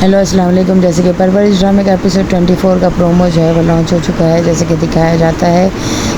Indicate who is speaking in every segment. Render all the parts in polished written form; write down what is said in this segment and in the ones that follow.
Speaker 1: Hello अस्सलाम वालेकुम। जैसे कि परवरिश ड्रामे का एपिसोड 24 का प्रोमो जो है वो लॉन्च हो चुका है। जैसे कि दिखाया जाता है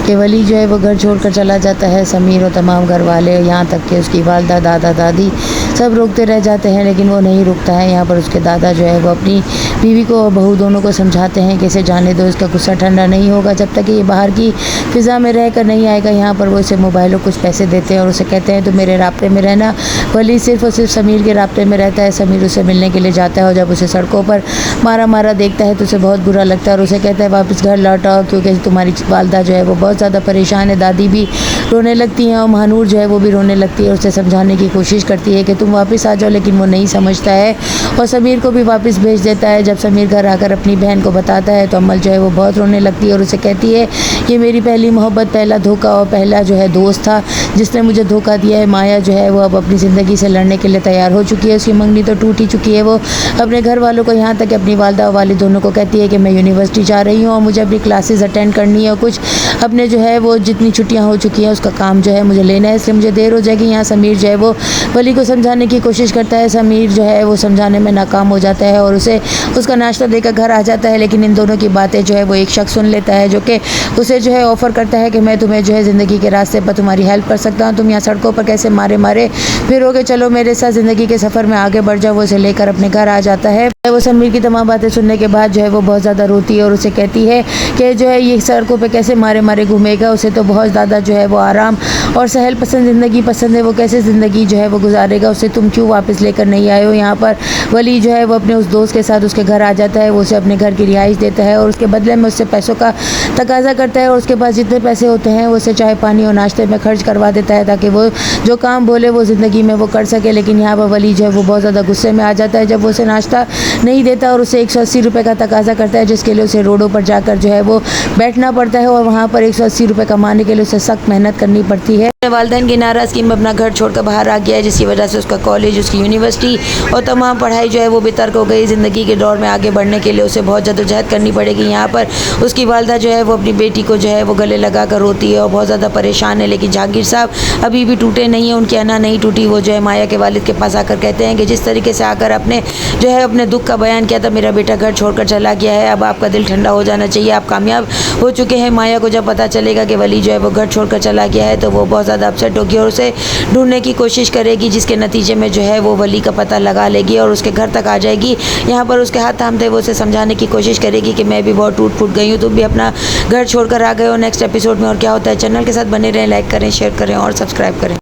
Speaker 1: कि वली जो है वो घर छोड़कर चला जाता है। समीर और तमाम घर वाले, यहाँ तक कि उसकी वालदा, दादा, दादी सब रोकते रह जाते हैं, लेकिन वो नहीं रुकता है। यहाँ पर उसके दादा जो है वो अपनी बीवी को और बहू दोनों को समझाते हैं कि इसे जाने दो, इसका गुस्सा ठंडा नहीं होगा जब तक कि ये बाहर की फ़िज़ा में रह कर नहीं आएगा। यहाँ पर वो इसे मोबाइल और कुछ पैसे देते हैं और उसे कहते हैं तो मेरे राब्ते में रहना। वली सिर्फ़ और सिर्फ समीर के राब्ते में रहता है। समीर उसे मिलने के लिए जाता है और जब उसे सड़कों पर मारा मारा देखता है तो उसे बहुत बुरा लगता है और उसे कहता है वापस घर लौट आओ, क्योंकि तुम्हारी वालदा जो है वो बहुत ज़्यादा परेशान है। दादी भी रोने लगती हैं और महानूर जो है वो भी रोने लगती है और उसे समझाने की कोशिश करती है कि तुम वापस आ जाओ, लेकिन वो नहीं समझता है और समीर को भी वापस भेज देता है। जब समीर घर आकर अपनी बहन को बताता है तो अम्मल जो है वो बहुत रोने लगती है और उसे कहती है ये मेरी पहली मोहब्बत, पहला धोखा और पहला जो है दोस्त था जिसने मुझे धोखा दिया है। माया जो है वो अब अपनी ज़िंदगी से लड़ने के लिए तैयार हो चुकी है। उसकी मंगनी तो टूट ही चुकी है। वो अपने घर वालों को, यहाँ तक अपनी वालदा और वालिद दोनों को कहती है कि मैं यूनिवर्सिटी जा रही हूँ और मुझे अपनी क्लासेस अटेंड करनी है और कुछ अपने जो है वो जितनी छुट्टियाँ हो चुकी हैं उसका काम जो है मुझे लेना है, इसलिए मुझे देर हो जाएगी। यहाँ समीर जो है वो वली को समझाने की कोशिश करता है। समीर जो है वो समझाने में नाकाम हो जाता है और उसे उसका नाश्ता देकर घर आ जाता है, लेकिन इन दोनों की बातें जो है वो एक शख्स सुन लेता है जो कि उसे जो है ऑफ़र करता है कि मैं तुम्हें जो है ज़िंदगी के रास्ते पर तुम्हारी हेल्प कर सकता हूँ। तुम यहाँ सड़कों पर कैसे मारे मारे फिरोगे, चलो मेरे साथ ज़िंदगी के सफ़र में आगे बढ़ जाओ। वो उसे लेकर अपने घर आ जाता है। वो समीर की तमाम बातें सुनने के बाद जो है वो बहुत ज़्यादा रोती है और उसे कहती है कि जो है ये सड़कों पे कैसे मारे मारे घूमेगा, उसे तो बहुत ज़्यादा जो है वो आराम और सहल पसंद ज़िंदगी पसंद है, वो कैसे ज़िंदगी जो है वो गुजारेगा, उसे तुम क्यों वापस लेकर नहीं आए हो। यहाँ पर वली जो है वो अपने उस दोस्त के साथ उसके घर आ जाता है। वो उसे अपने घर की रिहाइश देता है और उसके बदले में उससे पैसों का तकाजा करता है और उसके पास जितने पैसे होते हैं वो उसे चाय पानी और नाश्ते में खर्च करवा देता है ताकि वो जो काम बोले वो ज़िंदगी में वो कर सके। लेकिन यहाँ पर वली जो है वो बहुत ज़्यादा गुस्से में आ जाता है जब वो उसे नाश्ता नहीं देता और उसे 180 रुपये का तकाजा करता है, जिसके लिए उसे रोडों पर जाकर जो है वो बैठना पड़ता है और वहाँ पर 180 रुपये कमाने के लिए उसे सख्त मेहनत करनी पड़ती है। वालिदैन की नाराज़गी में अपना घर छोड़कर बाहर आ गया है, जिसकी वजह से उसका कॉलेज, उसकी यूनिवर्सिटी और तमाम पढ़ाई जो है वो बेतर्क हो गई। ज़िंदगी के दौर में आगे बढ़ने के लिए उसे बहुत जद्दोजहद करनी पड़ेगी। यहाँ पर उसकी वालदा जो है वो अपनी बेटी को जो है वो गले लगा कर रोती है और बहुत ज़्यादा परेशान है, लेकिन जहांगीर साहब अभी भी टूटे नहीं हैं, उनकी अना नहीं टूटी। वो जो है माया के वालिद के पास आकर कहते हैं कि जिस तरीके से आकर अपने जो है अपने दुख का बयान किया था, मेरा बेटा घर छोड़कर चला गया है, अब आपका दिल ठंडा हो जाना चाहिए, आप कामयाब हो चुके हैं। माया को जब पता चलेगा कि वली जो है वो घर छोड़कर चला गया है तो वो बहुत ज़्यादा अपसेट होगी और उसे ढूंढने की कोशिश करेगी, जिसके नतीजे में जो है वो वली का पता लगा लेगी और उसके घर तक आ जाएगी। यहाँ पर उसके हाथ थामते वो उसे समझाने की कोशिश करेगी कि मैं भी बहुत टूट फूट गई हूँ, तुम भी अपना घर छोड़कर आ गए हो। नेक्स्ट एपिसोड में और क्या होता है, चैनल के साथ बने रहें, लाइक करें, शेयर करें और सब्सक्राइब करें।